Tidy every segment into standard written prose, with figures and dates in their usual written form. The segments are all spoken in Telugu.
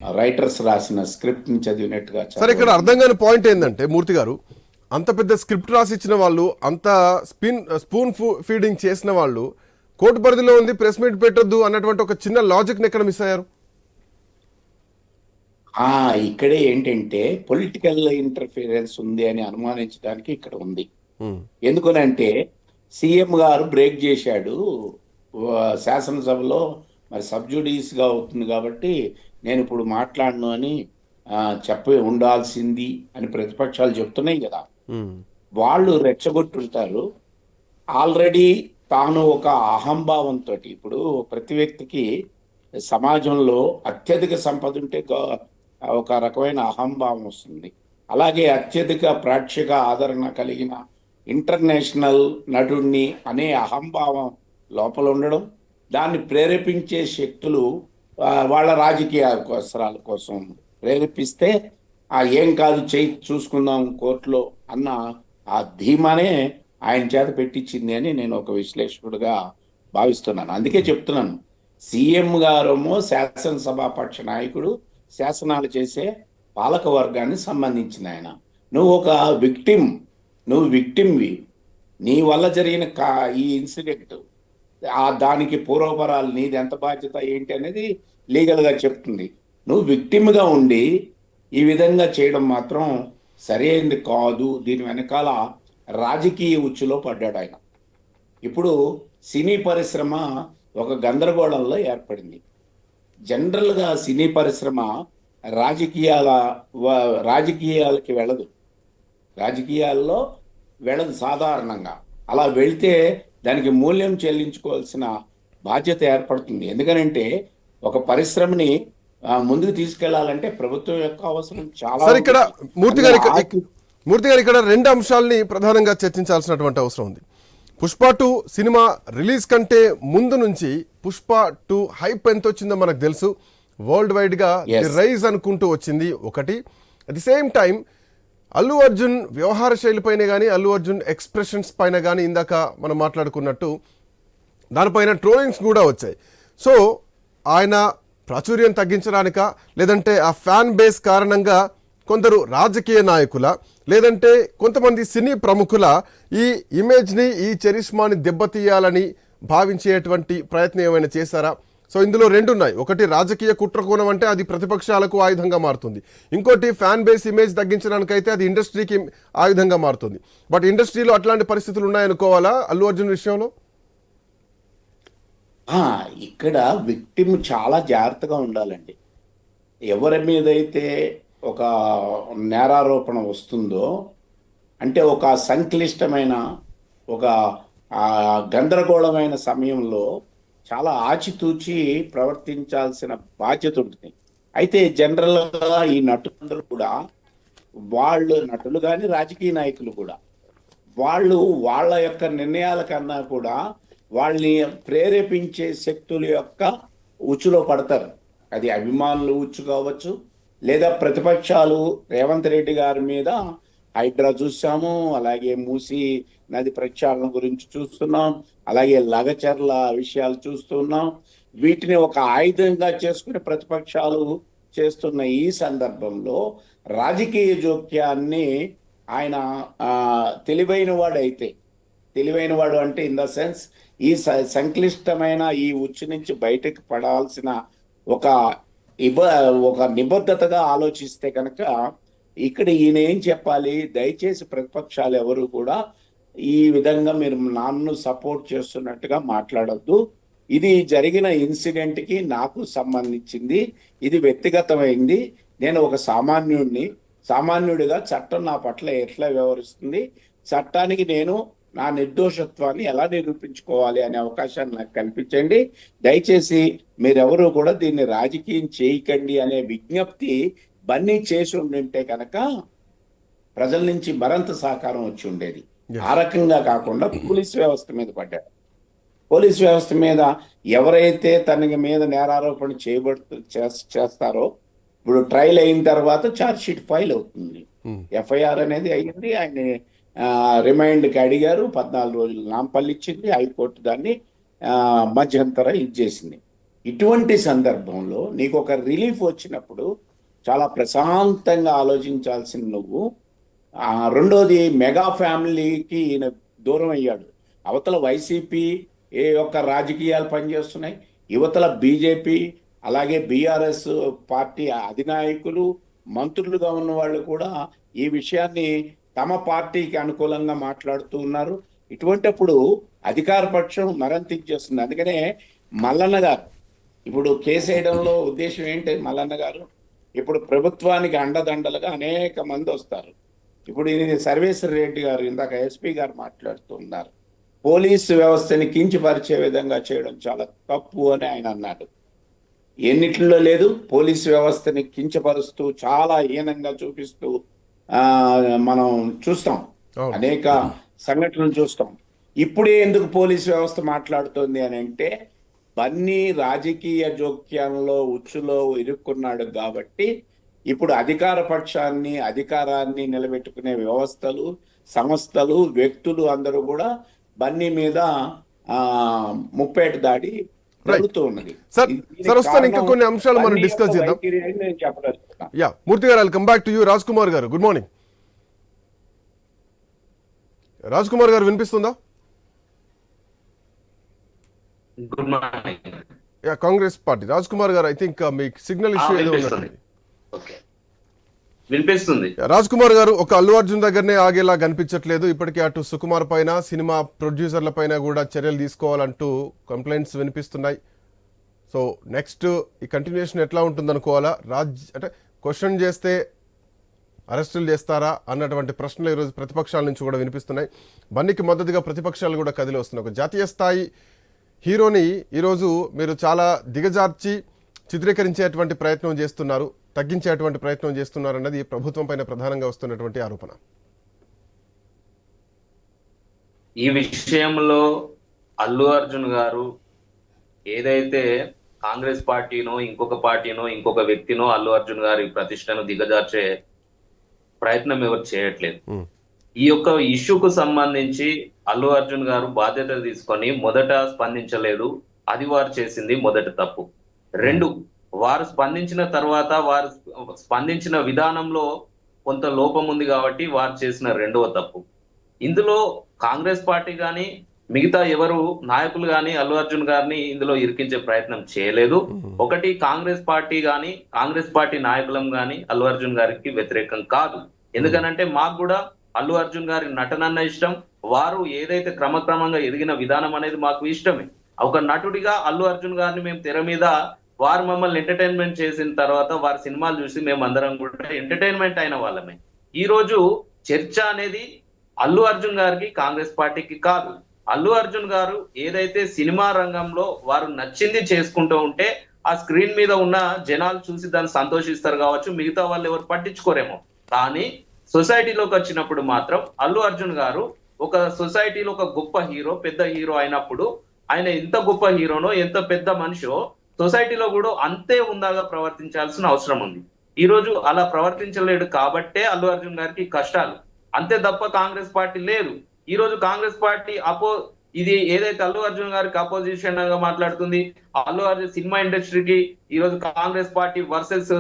రైటర్స్ రాసిన స్క్రిప్ట్ ని చదివినట్టుగా సరే, ఇక్కడ చదవడం. అర్థం కాని పాయింట్ ఏంటంటే మూర్తి గారు, అంత పెద్ద స్క్రిప్ట్ రాసి ఇచ్చిన వాళ్ళు, అంత స్పూన్ ఫీడింగ్ చేసిన వాళ్ళు కోర్టు పరిధిలో ఉంది, ప్రెస్ మీట్ పెట్టొద్దు అన్నటువంటి ఒక చిన్న లాజిక్ ని ఎక్కడ మిస్ అయ్యారు? ఆ ఇక్కడే ఏంటంటే పొలిటికల్ ఇంటర్ఫీరెన్స్ ఉంది అని అనుమానించడానికి ఇక్కడ ఉంది. ఉమ్, ఎందుకనంటే సీఎం గారు బ్రేక్ చేశాడు శాసనసభలో, మరి సబ్జుడీస్ గా అవుతుంది కాబట్టి నేను ఇప్పుడు మాట్లాడను అని చెప్పి ఉండాల్సింది అని ప్రతిపక్షాలు చెప్తున్నాయి కదా. ఉమ్, వాళ్ళు రెచ్చగొట్టుంటారు. ఆల్రెడీ తాను ఒక అహంభావంతో, ఇప్పుడు ప్రతి వ్యక్తికి సమాజంలో అత్యధిక సంపద ఉంటే ఒక రకమైన అహంభావం వస్తుంది. అలాగే అత్యధిక ప్రేక్షక ఆదరణ కలిగిన ఇంటర్నేషనల్ నటుడిని అనే అహంభావం లోపల ఉండడం, దాన్ని ప్రేరేపించే శక్తులు వాళ్ళ రాజకీయ అవసరాల కోసం ప్రేరేపిస్తే ఏం కాదు చేయి చూసుకుందాం కోర్టులో అన్న ఆ ధీమానే ఆయన చేత పెట్టించింది అని నేను ఒక విశ్లేషకుడిగా భావిస్తున్నాను. అందుకే చెప్తున్నాను, సీఎం గారేమో శాసనసభాపక్ష నాయకుడు, శాసనాలు చేసే పాలక వర్గానికి సంబంధించిన ఆయన. నువ్వు ఒక విక్టిమ్, నువ్వు విక్టిమ్వి. నీ వల్ల జరిగిన ఈ ఇన్సిడెంట్, దానికి పూర్వపరాలు, నీది ఎంత బాధ్యత ఏంటి అనేది లీగల్గా చెప్తుంది. నువ్వు విక్టిమ్గా ఉండి ఈ విధంగా చేయడం మాత్రం సరైనది కాదు. దీని వెనకాల రాజకీయ ఉచ్చులో పడ్డాడు ఆయన. ఇప్పుడు సినీ పరిశ్రమ ఒక గందరగోళంలో ఏర్పడింది. జనరల్గా సినీ పరిశ్రమ రాజకీయాలకి వెళ్ళదు, రాజకీయాల్లో వెళ్ళదు సాధారణంగా. అలా వెళ్తే దానికి మూల్యం చెల్లించుకోవాల్సిన బాధ్యత ఏర్పడుతుంది. ఎందుకనంటే ఒక పరిశ్రమని ముందుకు తీసుకెళ్లాలంటే ప్రభుత్వం యొక్క అవసరం చాలా. సరే, ఇక్కడ మూర్తి గారు ఇక్కడ రెండు అంశాలని ప్రధానంగా చర్చించాల్సినటువంటి అవసరం ఉంది. పుష్ప 2 సినిమా రిలీజ్ కంటే ముందు నుంచి పుష్ప 2 హైప్ ఎంత వచ్చిందో మనకు తెలుసు. వరల్డ్ వైడ్ గా రైజ్ అనుకుంటూ వచ్చింది ఒకటి. At the same time Allu Arjun వ్యవహార శైలి పైన కానీ, అల్లు అర్జున్ ఎక్స్ప్రెషన్స్ పైన కానీ ఇందాక మనం మాట్లాడుకున్నట్టు దానిపైన ట్రోలింగ్స్ కూడా వచ్చాయి. సో ఆయన ప్రాచుర్యం తగ్గించడానిక, లేదంటే ఆ ఫ్యాన్ బేస్ కారణంగా కొందరు రాజకీయ నాయకుల, లేదంటే కొంతమంది సినీ ప్రముఖుల ఈ ఇమేజ్ని, ఈ చరిష్మాని దెబ్బతీయాలని భావించేటువంటి ప్రయత్నం ఏమైనా చేశారా? సో ఇందులో రెండు ఉన్నాయి. ఒకటి రాజకీయ కుట్రకోణం, అంటే అది ప్రతిపక్షాలకు ఆయుధంగా మారుతుంది. ఇంకోటి ఫ్యాన్ బేస్ ఇమేజ్ తగ్గించడానికైతే అది ఇండస్ట్రీకి ఆయుధంగా మారుతుంది. బట్ ఇండస్ట్రీలో అట్లాంటి పరిస్థితులు ఉన్నాయనుకోవాలా అల్లు అర్జున్ విషయంలో? ఇక్కడ విక్టిమ్ చాలా జాగ్రత్తగా ఉండాలండి. ఎవరి మీదైతే ఒక నేరారోపణ వస్తుందో, అంటే ఒక సంక్లిష్టమైన, ఒక గందరగోళమైన సమయంలో చాలా ఆచితూచి ప్రవర్తించాల్సిన బాధ్యత ఉంటుంది. అయితే జనరల్గా ఈ నటులందరూ కూడా, వాళ్ళు నటులు కానీ రాజకీయ నాయకులు కూడా, వాళ్ళు వాళ్ళ యొక్క నిర్ణయాల కన్నా కూడా వాళ్ళని ప్రేరేపించే శక్తుల యొక్క ఉచ్చులో పడతారు. అది అభిమానులు ఉచ్చు కావచ్చు, లేదా ప్రతిపక్షాలు రేవంత్ రెడ్డి గారి మీద హైడ్రా చూసాము, అలాగే మూసీ నది ప్రక్షాళన గురించి చూస్తున్నాం, అలాగే లగచర్ల విషయాలు చూస్తున్నాం. వీటిని ఒక ఆయుధంగా చేసుకుని ప్రతిపక్షాలు చేస్తున్న ఈ సందర్భంలో రాజకీయ జోక్యాన్ని ఆయన తెలివైన వాడు అంటే ఇన్ ద సెన్స్, ఈ సంక్లిష్టమైన ఈ ఉచ్చు నుంచి బయటకు పడాల్సిన ఒక నిబద్ధతగా ఆలోచిస్తే కనుక ఇక్కడ ఈయన ఏం చెప్పాలి, దయచేసి ప్రతిపక్షాలు ఎవరు కూడా ఈ విధంగా మీరు నన్ను సపోర్ట్ చేస్తున్నట్టుగా మాట్లాడొద్దు. ఇది జరిగిన ఇన్సిడెంట్కి నాకు సంబంధించింది, ఇది వ్యక్తిగతమైంది. నేను ఒక సామాన్యుడిగా చట్టం నా పట్ల ఎట్లా వ్యవహరిస్తుంది, చట్టానికి నేను నా నిర్దోషత్వాన్ని ఎలా నిరూపించుకోవాలి అనే అవకాశాన్ని నాకు కల్పించండి. దయచేసి మీరెవరూ కూడా దీన్ని రాజకీయం చేయకండి అనే విజ్ఞప్తి బన్నీ చేసి ఉండింటే కనుక ప్రజల నుంచి మరింత సహకారం వచ్చి ఉండేది. ఆ రకంగా కాకుండా పోలీస్ వ్యవస్థ మీద పడ్డాడు. పోలీస్ వ్యవస్థ మీద ఎవరైతే తన మీద నేరారోపణ చేస్తారో, ఇప్పుడు ట్రయల్ అయిన తర్వాత ఛార్జ్ షీట్ ఫైల్ అవుతుంది, ఎఫ్ఐఆర్ అనేది అయ్యింది. ఆయన రిమైండ్కి అడిగారు, 14 రోజులు నాంపల్లి ఇచ్చింది, హైకోర్టు దాన్ని మధ్యంతర ఇచ్చేసింది. ఇటువంటి సందర్భంలో నీకు ఒక రిలీఫ్ వచ్చినప్పుడు చాలా ప్రశాంతంగా ఆలోచించాల్సిన నువ్వు రెండోది మెగా ఫ్యామిలీకి ఈయన దూరం అయ్యాడు. అవతల వైసీపీ ఏ యొక్క రాజకీయాలు పనిచేస్తున్నాయి, యువతల బీజేపీ అలాగే బీఆర్ఎస్ పార్టీ అధినాయకులు మంత్రులుగా ఉన్న వాళ్ళు కూడా ఈ విషయాన్ని తమ పార్టీకి అనుకూలంగా మాట్లాడుతూ ఉన్నారు. ఇటువంటిప్పుడు అధికార పక్షం మరింత ఇచ్చేస్తుంది. అందుకనే మల్లన్న గారు ఇప్పుడు కేసు వేయడంలో ఉద్దేశం ఏంటి? మల్లన్న గారు ఇప్పుడు ప్రభుత్వానికి అండదండలుగా అనేక మంది వస్తారు. ఇప్పుడు ఇది సర్వేశ్వర రెడ్డి గారు ఇందాక ఎస్పీ గారు మాట్లాడుతున్నారు, పోలీసు వ్యవస్థని కించపరిచే విధంగా చేయడం చాలా తప్పు అని ఆయన అన్నాడు. ఎన్నిట్లో లేదు, పోలీసు వ్యవస్థని కించపరుస్తూ చాలా హీనంగా చూపిస్తూ మనం చూస్తాం, అనేక సంఘటనలు చూస్తాం. ఇప్పుడే ఎందుకు పోలీసు వ్యవస్థ మాట్లాడుతోంది అని అంటే బన్నీ రాజకీయ జోక్యంలో ఉచ్చులో ఇరుక్కున్నాడు కాబట్టి ఇప్పుడు అధికార పక్షాన్ని అధికారాన్ని నిలబెట్టుకునే వ్యవస్థలు సంస్థలు వ్యక్తులు అందరూ కూడా బన్నీ మీద ముప్పేట దాడి జరుగుతూ ఉన్నది. ఇంకా కొన్ని అంశాలు మనం డిస్కస్ చేద్దాం. యా మూర్తి గారు, come back to you. Raj Kumar గారు, గుడ్ మార్నింగ్. రాజ్ కుమార్ గారు వినిపిస్తుందా? Good morning. Yeah, Congress party Raj Kumar గారు, ఐ థింక్ మీకు సిగ్నల్ ఇష్యూ ఏదో ఉన్నది. ఓకే, వినిపిస్తుంది. రాజ్ కుమార్ గారు, ఒక అల్లు అర్జున్ దగ్గరనే ఆగేలా కనిపించట్లేదు. ఇప్పటికే అటు సుకుమార్ పైన సినిమా ప్రొడ్యూసర్ల పైన కూడా చర్యలు తీసుకోవాలంటూ కంప్లైంట్స్ వినిపిస్తున్నాయి. సో నెక్స్ట్ ఈ కంటిన్యూషన్ ఎట్లా ఉంటుంది అనుకోవాలా? అంటే క్వశ్చన్ చేస్తే అరెస్టులు చేస్తారా అన్నటువంటి ప్రశ్నలు ఈరోజు ప్రతిపక్షాల నుంచి కూడా వినిపిస్తున్నాయి. బన్నీకి మద్దతుగా ప్రతిపక్షాలు కూడా కదిలి వస్తున్నాయి. ఒక జాతీయ స్థాయి హీరోని ఈరోజు మీరు చాలా దిగజార్చి చిత్రీకరించేటువంటి ప్రయత్నం చేస్తున్నారు, తగ్గించేటువంటి ప్రయత్నం చేస్తున్నారు అన్నది ప్రభుత్వం పైన ప్రధానంగా వస్తున్నటువంటి ఆరోపణ. ఈ విషయంలో అల్లు అర్జున్ గారు ఏదైతే కాంగ్రెస్ పార్టీనో ఇంకొక వ్యక్తినో అల్లు అర్జున్ గారి ప్రతిష్టను దిగజార్చే ప్రయత్నం ఎవరు చేయట్లేదు. ఈ యొక్క ఇష్యూకు సంబంధించి అల్లు అర్జున్ గారు బాధ్యత తీసుకొని మొదట స్పందించలేదు. అది వారు చేసింది మొదటి తప్పు. రెండు, వారు స్పందించిన తర్వాత వారు స్పందించిన విధానంలో కొంత లోపం ఉంది కాబట్టి వారు చేసిన రెండవ తప్పు. ఇందులో కాంగ్రెస్ పార్టీ కానీ మిగతా ఎవరు నాయకులు కానీ అల్లు అర్జున్ గారిని ఇందులో ఇరికించే ప్రయత్నం చేయలేదు. ఒకటి, కాంగ్రెస్ పార్టీ కానీ కాంగ్రెస్ పార్టీ నాయకులం కానీ అల్లు అర్జున్ గారికి వ్యతిరేకం కాదు. ఎందుకనంటే మాకు కూడా అల్లు అర్జున్ గారి నటనన్న ఇష్టం, వారు ఏదైతే క్రమక్రమంగా ఎదిగిన విధానం అనేది మాకు ఇష్టమే. ఒక నటుడిగా అల్లు అర్జున్ గారిని మేము తెర మీద వారు మమ్మల్ని ఎంటర్టైన్మెంట్ చేసిన తర్వాత వారి సినిమాలు చూసి మేము అందరం కూడా ఎంటర్టైన్మెంట్ అయిన వాళ్ళమే. ఈ రోజు చర్చ అనేది అల్లు అర్జున్ గారికి కాంగ్రెస్ పార్టీకి కాదు. అల్లు అర్జున్ గారు ఏదైతే సినిమా రంగంలో వారు నచ్చింది చేసుకుంటూ ఉంటే ఆ స్క్రీన్ మీద ఉన్న జనాలు చూసి దాన్ని సంతోషిస్తారు కావచ్చు, మిగతా వాళ్ళు ఎవరు పట్టించుకోరేమో. కానీ సొసైటీలోకి వచ్చినప్పుడు మాత్రం అల్లు అర్జున్ గారు ఒక సొసైటీలో ఒక గొప్ప హీరో, పెద్ద హీరో అయినప్పుడు ఆయన ఎంత గొప్ప హీరోనో ఎంత పెద్ద మనిషో సొసైటీలో కూడా అంతే ఉందాగా ప్రవర్తించాల్సిన అవసరం ఉంది. ఈ రోజు అలా ప్రవర్తించలేడు కాబట్టే అల్లు అర్జున్ గారికి కష్టాలు, అంతే తప్ప కాంగ్రెస్ పార్టీ లేదు. ఈ రోజు కాంగ్రెస్ పార్టీ ఇది ఏదైతే అల్లు అర్జున్ గారికి అపోజిషన్ గా మాట్లాడుతుంది, అల్లు అర్జున్ సినిమా ఇండస్ట్రీకి ఈ రోజు Congress party versus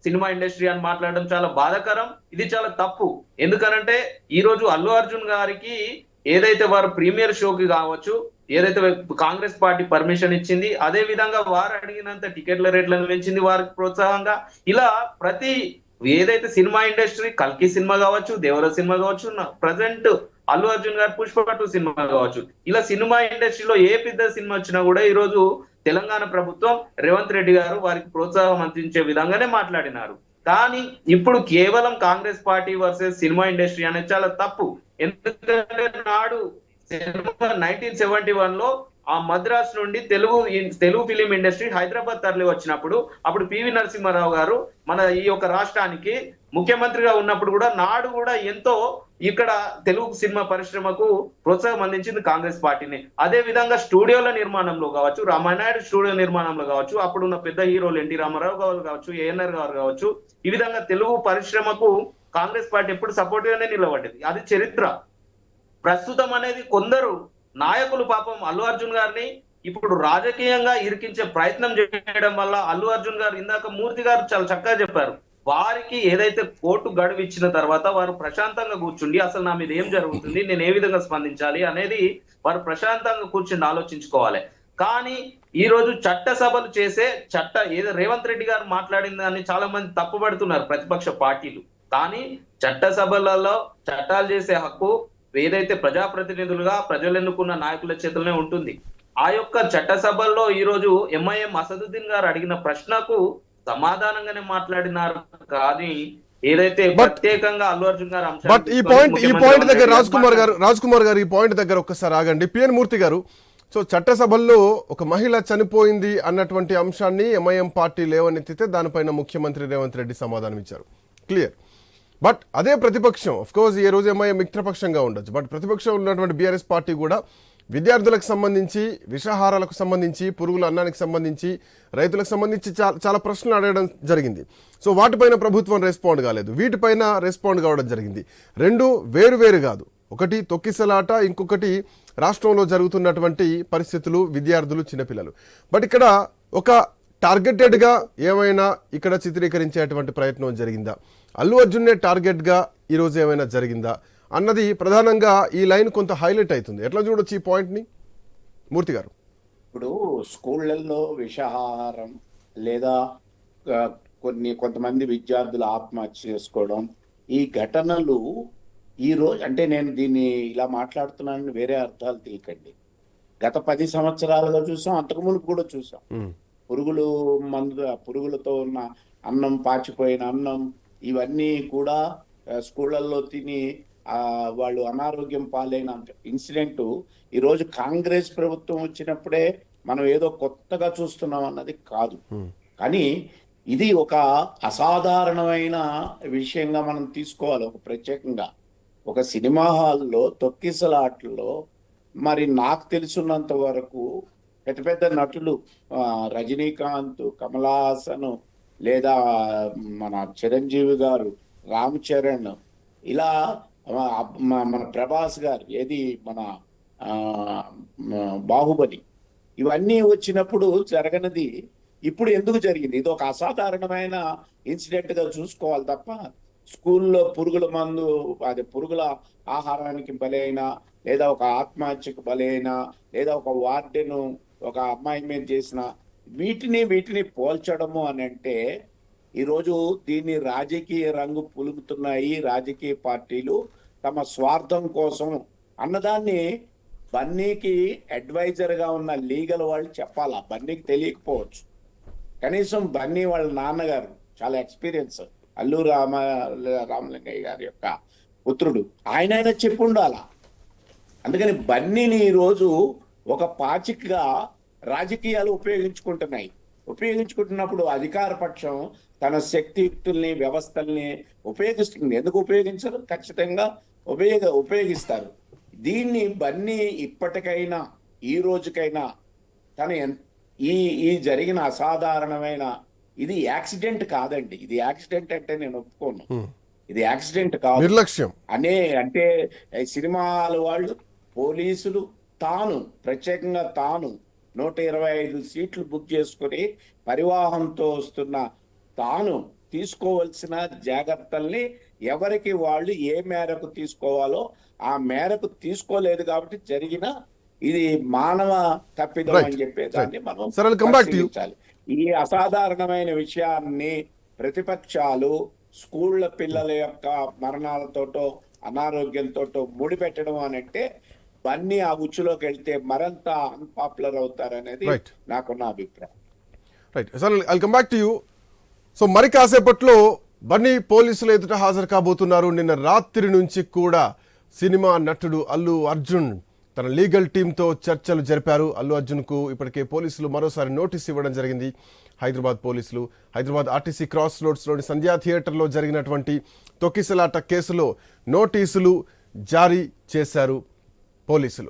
cinema industry అని మాట్లాడడం చాలా బాధాకరం. ఇది చాలా తప్పు. ఎందుకనంటే ఈ రోజు అల్లు అర్జున్ గారికి ఏదైతే వారు ప్రీమియర్ షోకి కావచ్చు, ఏదైతే కాంగ్రెస్ పార్టీ పర్మిషన్ ఇచ్చింది, అదే విధంగా వారు అడిగినంత టికెట్ల రేట్లను పెంచింది వారికి ప్రోత్సాహంగా. ఇలా ప్రతి ఏదైతే సినిమా ఇండస్ట్రీ, కల్కి సినిమా కావచ్చు, దేవర సినిమా కావచ్చు, ప్రజెంట్ అల్లు అర్జున్ గారు పుష్ప 2 సినిమా కావచ్చు, ఇలా సినిమా ఇండస్ట్రీలో ఏ పెద్ద సినిమా వచ్చినా కూడా ఈ రోజు తెలంగాణ ప్రభుత్వం రేవంత్ రెడ్డి గారు వారికి ప్రోత్సాహం అందించే విధంగానే మాట్లాడినారు. కానీ ఇప్పుడు కేవలం Congress party versus cinema industry అనేది చాలా తప్పు. ఎందుకంటే నాడు 1971 లో ఆ మద్రాస్ నుండి తెలుగు ఫిలిం ఇండస్ట్రీ హైదరాబాద్ తరలి వచ్చినప్పుడు అప్పుడు పివి నరసింహారావు గారు మన ఈ యొక్క రాష్ట్రానికి ముఖ్యమంత్రిగా ఉన్నప్పుడు కూడా నాడు కూడా ఎంతో ఇక్కడ తెలుగు సినిమా పరిశ్రమకు ప్రోత్సాహం అందించింది కాంగ్రెస్ పార్టీని. అదే విధంగా స్టూడియోల నిర్మాణంలో కావచ్చు, రామానాయుడు స్టూడియో నిర్మాణంలో కావచ్చు, అప్పుడున్న పెద్ద హీరోలు ఎన్టీ రామారావు గారు కావచ్చు, ఏఎన్ఆర్ గారు కావచ్చు, ఈ విధంగా తెలుగు పరిశ్రమకు కాంగ్రెస్ పార్టీ ఎప్పుడు సపోర్ట్ గానే నిలబడ్డది. అది చరిత్ర. ప్రస్తుతం అనేది కొందరు నాయకులు పాపం అల్లు అర్జున్ గారిని ఇప్పుడు రాజకీయంగా ఇరికించే ప్రయత్నం చేయడం వల్ల అల్లు అర్జున్ గారు, ఇందాక మూర్తి గారు చాలా చక్కగా చెప్పారు, వారికి ఏదైతే కోర్టు గడువు ఇచ్చిన తర్వాత వారు ప్రశాంతంగా కూర్చుండి అసలు నా మీద ఏం జరుగుతుంది, నేను ఏ విధంగా స్పందించాలి అనేది వారు ప్రశాంతంగా కూర్చుని ఆలోచించుకోవాలి. కానీ ఈ రోజు చట్టసభలు చేసే ఏదో రేవంత్ రెడ్డి గారు మాట్లాడిన దాన్ని చాలా మంది తప్పుపడుతున్నారు ప్రతిపక్ష పార్టీలు. కానీ చట్టసభలలో చట్టాలు చేసే హక్కు ఏదైతే ప్రజాప్రతినిధులుగా ప్రజలు ఎన్నుకున్న నాయకుల చేతుల్లోనే ఉంటుంది. ఆ యొక్క చట్టసభల్లో ఈ రోజు ఎంఐఎం అసదుద్దీన్ గారు అడిగిన ప్రశ్నకు సమాధానంగానే మాట్లాడినారు. కానీ ఏదైతే ప్రత్యేకంగా అల్లు అర్జున్ గారు బట్ ఈ పాయింట్ దగ్గర రాజ్ కుమార్ గారు ఈ పాయింట్ దగ్గర ఒక్కసారి ఆగండి. పిఎన్ మూర్తి గారు, సో చట్టసభల్లో ఒక మహిళ చనిపోయింది అన్నటువంటి అంశాన్ని ఎంఐఎం పార్టీ లేవనెత్తితే దానిపైన ముఖ్యమంత్రి రేవంత్ రెడ్డి సమాధానం ఇచ్చారు, క్లియర్. బట్ అదే ప్రతిపక్షం, అఫ్ కోర్స్ ఈ రోజు ఎంఐఎం మిత్రపక్షంగా ఉండొచ్చు, బట్ ప్రతిపక్షం ఉన్నటువంటి బీఆర్ఎస్ పార్టీ కూడా విద్యార్థులకు సంబంధించి, విషాహారాలకు సంబంధించి, పురుగుల అన్నానికి సంబంధించి, రైతులకు సంబంధించి చాలా ప్రశ్నలు అడగడం జరిగింది. సో వాటిపైన ప్రభుత్వం రెస్పాండ్ కాలేదు, వీటిపైన రెస్పాండ్ కావడం జరిగింది. రెండు వేరు కాదు, ఒకటి తొక్కిసలాట, ఇంకొకటి రాష్ట్రంలో జరుగుతున్నటువంటి పరిస్థితులు, విద్యార్థులు, చిన్నపిల్లలు. బట్ ఇక్కడ ఒక టార్గెటెడ్గా ఏమైనా ఇక్కడ చిత్రీకరించేటువంటి ప్రయత్నం జరిగిందా, అల్లు అర్జున్నే టార్గెట్గా ఈరోజు ఏమైనా జరిగిందా అన్నది ప్రధానంగా ఈ లైన్ కొంత హైలైట్ అవుతుంది. ఎట్లా చూడొచ్చు ఈ పాయింట్ని మూర్తి గారు? ఇప్పుడు స్కూళ్ళల్లో విషాహారం లేదా కొంతమంది విద్యార్థులు ఆత్మహత్య చేసుకోవడం, ఈ ఘటనలు ఈ రోజు, అంటే నేను దీన్ని ఇలా మాట్లాడుతున్నానని వేరే అర్థాలు తీయకండి. గత 10 సంవత్సరాలుగా చూసాం, అంతకు మునుపు కూడా చూసాం. పురుగులతో ఉన్న అన్నం, పాచిపోయిన అన్నం, ఇవన్నీ కూడా స్కూళ్ళల్లో తిని వాళ్ళు అనారోగ్యం పాలైన ఇన్సిడెంట్ ఈరోజు కాంగ్రెస్ ప్రభుత్వం వచ్చినప్పుడే మనం ఏదో కొత్తగా చూస్తున్నాం అన్నది కాదు. కానీ ఇది ఒక అసాధారణమైన విషయంగా మనం తీసుకోవాలి. ఒక ప్రత్యేకంగా ఒక సినిమా హాల్లో తొక్కిసలాటలో మరి నాకు తెలుసున్నంత వరకు పెద్ద పెద్ద నటులు, రజనీకాంత్, కమల్ హాసన్, లేదా మన చిరంజీవి గారు, రామ్ చరణ్, ఇలా మన ప్రభాస్ గారు, ఏది మన బాహుబలి, ఇవన్నీ వచ్చినప్పుడు జరగనిది ఇప్పుడు ఎందుకు జరిగింది? ఇది ఒక అసాధారణమైన ఇన్సిడెంట్ గా చూసుకోవాలి తప్ప స్కూల్లో పురుగుల మందు, అదే పురుగుల ఆహారానికి బలైన, లేదా ఒక ఆత్మహత్యకు బలైన, లేదా ఒక వార్డెను ఒక అమ్మాయి మీద చేసిన వీటిని పోల్చడము అని అంటే ఈరోజు దీన్ని రాజకీయ రంగు పులుముతున్నాయి రాజకీయ పార్టీలు తమ స్వార్థం కోసం అన్నదాన్ని బన్నీకి అడ్వైజర్ గా ఉన్న లీగల్ వాళ్ళు చెప్పాలా. బన్నీకి తెలియకపోవచ్చు, కనీసం బన్నీ వాళ్ళ నాన్నగారు చాలా ఎక్స్పీరియన్స్, అల్లు రామలింగయ్య గారి యొక్క పుత్రుడు, ఆయన చెప్పి ఉండాలా. అందుకని బన్నీని ఈరోజు ఒక పాచికగా రాజకీయాలు ఉపయోగించుకుంటున్నప్పుడు అధికార పక్షం తన శక్తియుక్తుల్ని, వ్యవస్థల్ని ఉపయోగిస్తుంది. ఎందుకు ఉపయోగించరు? ఖచ్చితంగా ఉపయోగిస్తారు. దీన్ని బన్నీ ఇప్పటికైనా, ఈ రోజుకైనా తన ఈ జరిగిన అసాధారణమైన, ఇది యాక్సిడెంట్ కాదండి, ఇది యాక్సిడెంట్ అంటే నేను ఒప్పుకోను, ఇది యాక్సిడెంట్ కాదు, నిర్లక్ష్యం అంటే సినిమాల వాళ్ళు, పోలీసులు ప్రత్యేకంగా 125 సీట్లు బుక్ చేసుకుని పరివాహంతో వస్తున్న తీసుకోవాల్సిన జాగ్రత్తల్ని ఎవరికి వాళ్ళు ఏ మేరకు తీసుకోవాలో ఆ మేరకు తీసుకోలేదు కాబట్టి జరిగిన ఇది మానవ తప్పిదం అని చెప్పేదాన్ని మనం పరిశీలించాలి. ఈ అసాధారణమైన విషయాన్ని ప్రతిపక్షాలు స్కూళ్ల పిల్లల యొక్క మరణాలతోటో అనారోగ్యంతో ముడిపెట్టడం అని అంటే బన్నీ ఆ ఉచ్చులోకి వెళ్తే మరింత అన్పాపులర్ అవుతారనేది నాకున్న అభిప్రాయం. Right sir, I'll come back to you. So మరి కాసేపట్లో బన్నీ పోలీసులు ఎదుట హాజరు కాబోతున్నారు. నిన్న రాత్రి నుంచి కూడా సినిమా నటుడు అల్లు అర్జున్ తన లీగల్ టీంతో చర్చలు జరిపారు. అల్లు అర్జున్కు ఇప్పటికే పోలీసులు మరోసారి నోటీస్ ఇవ్వడం జరిగింది. హైదరాబాద్ పోలీసులు హైదరాబాద్ ఆర్టీసీ క్రాస్ రోడ్స్లోని సంధ్యా థియేటర్లో జరిగినటువంటి తొక్కిసలాట కేసులో నోటీసులు జారీ చేశారు పోలీసులు.